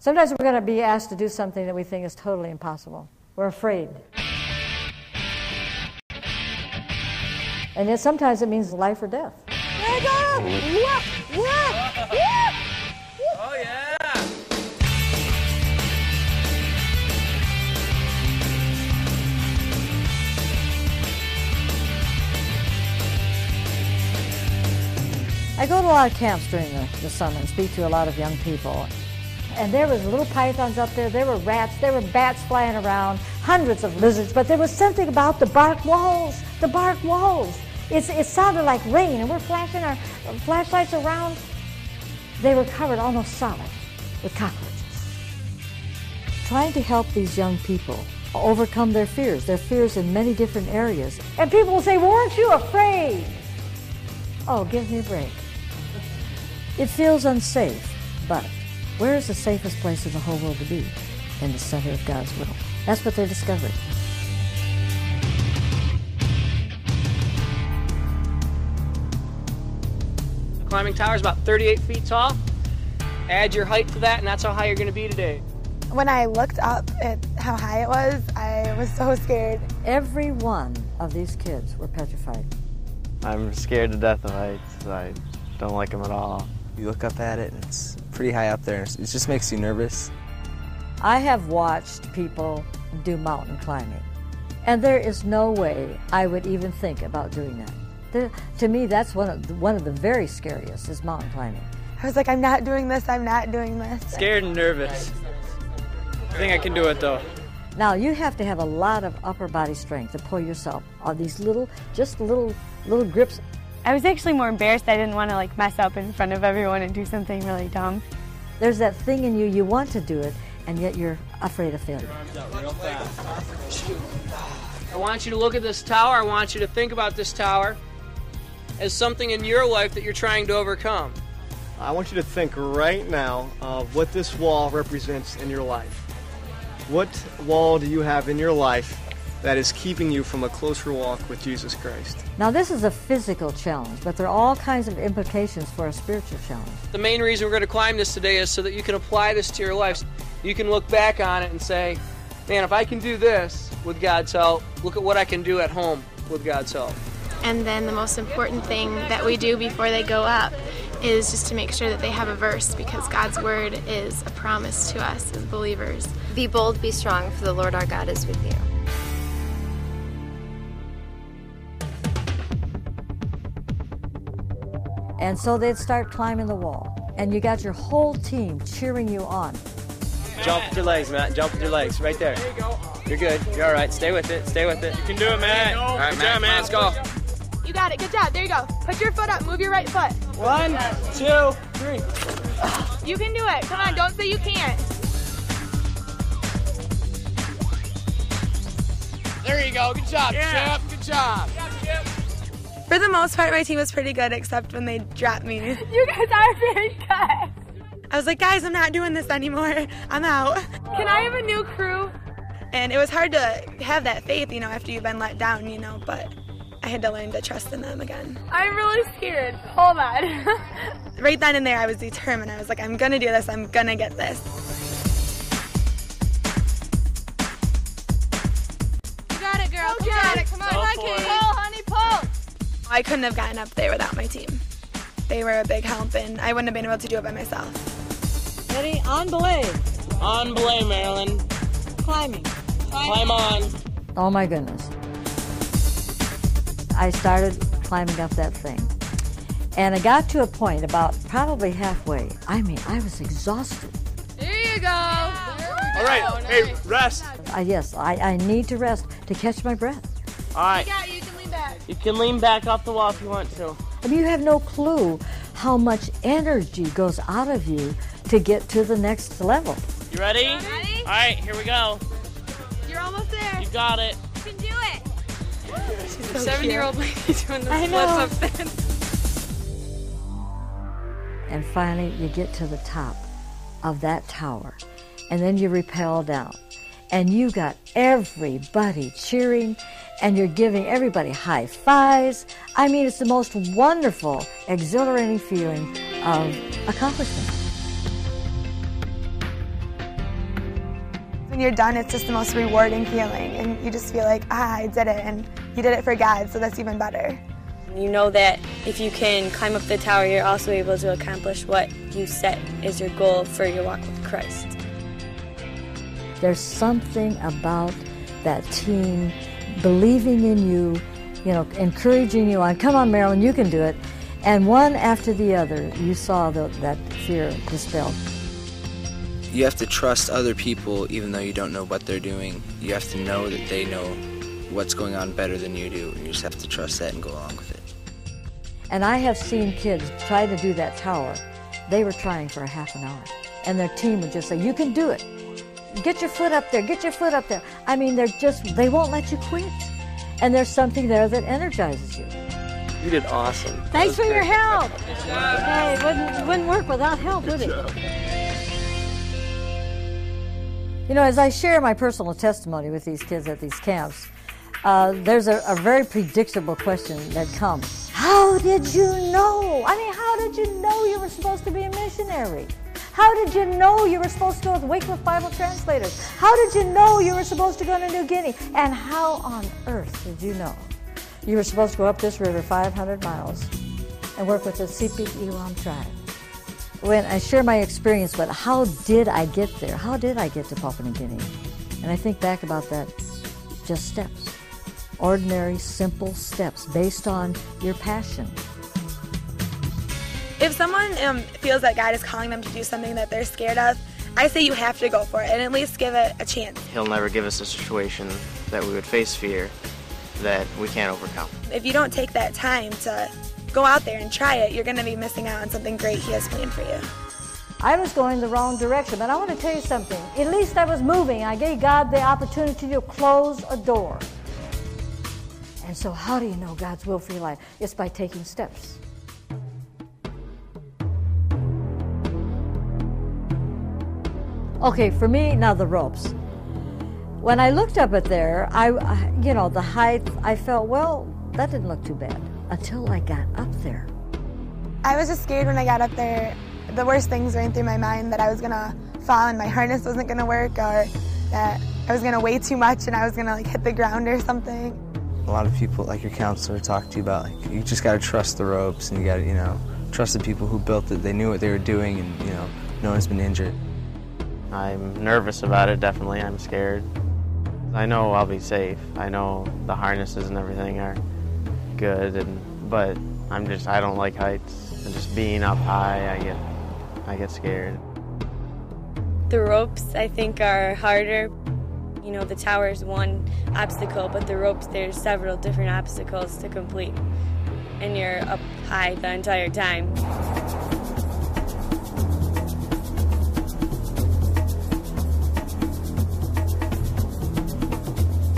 Sometimes we're going to be asked to do something that we think is totally impossible. We're afraid. And then sometimes it means life or death. There you go! What? Oh, yeah! I go to a lot of camps during the summer and speak to a lot of young people. And there was little pythons up there, there were rats, there were bats flying around, hundreds of lizards, but there was something about the bark walls, It sounded like rain, and we're flashing our flashlights around. They were covered almost solid with cockroaches. Trying to help these young people overcome their fears in many different areas. And people will say, well, aren't you afraid? Oh, give me a break. It feels unsafe, but where is the safest place in the whole world to be? In the center of God's will. That's what they're discovering. The climbing tower is about 38 feet tall. Add your height to that, and that's how high you're going to be today. When I looked up at how high it was, I was so scared. Every one of these kids were petrified. I'm scared to death of heights. I don't like them at all. You look up at it, and it's pretty high up there. It just makes you nervous. I have watched people do mountain climbing, and there is no way I would even think about doing that. To me, that's one of the very scariest is mountain climbing. I was like, I'm not doing this, I'm not doing this. Scared and nervous. I think I can do it, though. Now, you have to have a lot of upper body strength to pull yourself on these little grips. I was actually more embarrassed. I didn't want to mess up in front of everyone and do something really dumb. There's that thing in you want to do it, and yet you're afraid of failure. I want you to look at this tower. I want you to think about this tower as something in your life that you're trying to overcome. I want you to think right now of what this wall represents in your life. What wall do you have in your life that is keeping you from a closer walk with Jesus Christ? Now, this is a physical challenge, but there are all kinds of implications for a spiritual challenge. The main reason we're going to climb this today is so that you can apply this to your life. You can look back on it and say, man, if I can do this with God's help, look at what I can do at home with God's help. And then the most important thing that we do before they go up is just to make sure that they have a verse, because God's word is a promise to us as believers. Be bold, be strong, for the Lord our God is with you. And so they'd start climbing the wall, and you got your whole team cheering you on. Jump with your legs, Matt. Jump with your legs. Right there. There you go. You're good. You're all right. Stay with it. Stay with it. You can do it, Matt. All right, Matt. Man. Let's go. You got it, good job, there you go. Put your foot up, move your right foot. 1, 2, 3. You can do it, come on, don't say you can't. There you go. Good job, Chip. Good job. For the most part, my team was pretty good, except when they dropped me. You guys are very good. I was like, guys, I'm not doing this anymore. I'm out. Can I have a new crew? And it was hard to have that faith, after you've been let down, but I had to learn to trust in them again. I'm really scared. Hold on. Right then and there, I was determined. I was like, I'm gonna do this. I'm gonna get this. You got it, girl. You got it. Come on. Go Come on, for Katie. it. Pull, honey, pull. I couldn't have gotten up there without my team. They were a big help, and I wouldn't have been able to do it by myself. Ready? On belay. On belay, Marilyn. Climbing. Climb on. Oh my goodness. I started climbing up that thing. And I got to a point about probably halfway. I was exhausted. There you go. All right, hey, rest. Yes, I need to rest to catch my breath. All right. Yeah, you can lean back. You can lean back off the wall if you want to. I mean, you have no clue how much energy goes out of you to get to the next level. You ready? Ready? All right, here we go. You're almost there. You got it. You can do it. So 7-year-old lady doing the I splits know. up there. And finally, you get to the top of that tower. And then you rappel down. And you got everybody cheering, and you're giving everybody high fives. I mean, it's the most wonderful, exhilarating feeling of accomplishment. When you're done, it's just the most rewarding feeling, and you just feel like, I did it, and you did it for God, so that's even better. You know that if you can climb up the tower, you're also able to accomplish what you set as your goal for your walk with Christ. There's something about that team believing in you, encouraging you on, come on, Marilyn, you can do it. And one after the other, you saw that fear dispelled. You have to trust other people even though you don't know what they're doing. You have to know that they know what's going on better than you do. You just have to trust that and go along with it. And I have seen kids try to do that tower. They were trying for a half an hour. And their team would just say, you can do it. Get your foot up there, get your foot up there. I mean, they won't let you quit. And there's something there that energizes you. You did awesome. Thanks for your help. Hey, it wouldn't work without help, would it? As I share my personal testimony with these kids at these camps, there's a very predictable question that comes. How did you know? I mean, how did you know you were supposed to be a missionary? How did you know you were supposed to go with Wycliffe Bible Translators? How did you know you were supposed to go to New Guinea? And how on earth did you know you were supposed to go up this river 500 miles and work with the Sepik Iwam tribe? When I share my experience, but how did I get there? How did I get to Papua New Guinea? And I think back about that, just steps. Ordinary, simple steps based on your passion. If someone feels that God is calling them to do something that they're scared of, I say you have to go for it and at least give it a chance. He'll never give us a situation that we would face fear that we can't overcome. If you don't take that time to go out there and try it, you're going to be missing out on something great He has planned for you. I was going the wrong direction, but I want to tell you something. At least I was moving. I gave God the opportunity to close a door. And so how do you know God's will for your life? It's by taking steps. Okay, for me, now the ropes. When I looked up at there, the height, I felt, well, that didn't look too bad until I got up there. I was just scared when I got up there. The worst things ran through my mind, that I was going to fall and my harness wasn't going to work, or that I was going to weigh too much and I was going to hit the ground or something. A lot of people, like your counselor, talk to you about, you just got to trust the ropes and you got to, trust the people who built it. They knew what they were doing and, no one's been injured. I'm nervous about it, definitely. I'm scared. I know I'll be safe. I know the harnesses and everything are good, but I don't like heights. And just being up high, I get scared. The ropes, I think, are harder. The tower is one obstacle, but the ropes, there's several different obstacles to complete. And you're up high the entire time.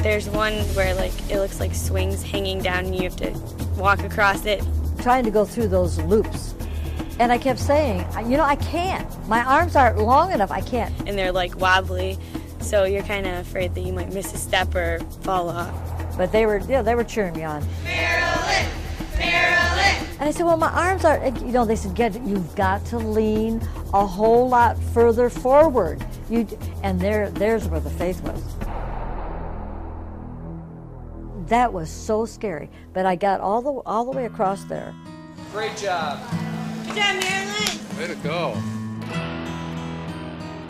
There's one where it looks like swings hanging down and you have to walk across it. Trying to go through those loops. And I kept saying, I can't. My arms aren't long enough, I can't. And they're wobbly, so you're kind of afraid that you might miss a step or fall off. But they were cheering me on. Marilyn! Marilyn! And I said, well, my arms are, they said, you've got to lean a whole lot further forward. And there's where the faith was. That was so scary, but I got all the way across there. Great job. Good job, Marilyn. Way to go.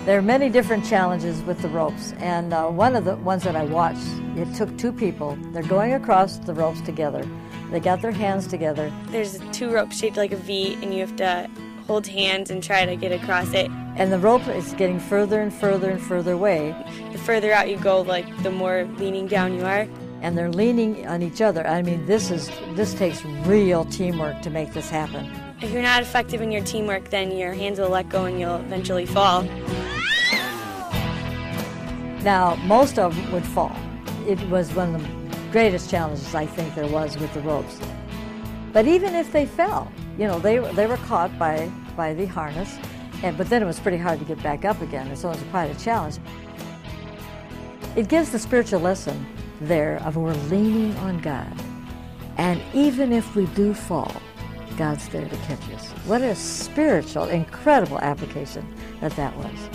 There are many different challenges with the ropes, and one of the ones that I watched, it took two people. They're going across the ropes together. They got their hands together. There's two ropes shaped like a V, and you have to hold hands and try to get across it. And the rope is getting further and further and further away. The further out you go, the more leaning down you are. And they're leaning on each other. I mean, this takes real teamwork to make this happen. If you're not effective in your teamwork, then your hands will let go and you'll eventually fall. Now, most of them would fall. It was one of the greatest challenges I think there was with the ropes. But even if they fell, they were caught by the harness, but then it was pretty hard to get back up again, so it was quite a challenge. It gives the spiritual lesson there of we're leaning on God. And even if we do fall, God's there to catch us. What a spiritual, incredible application that was.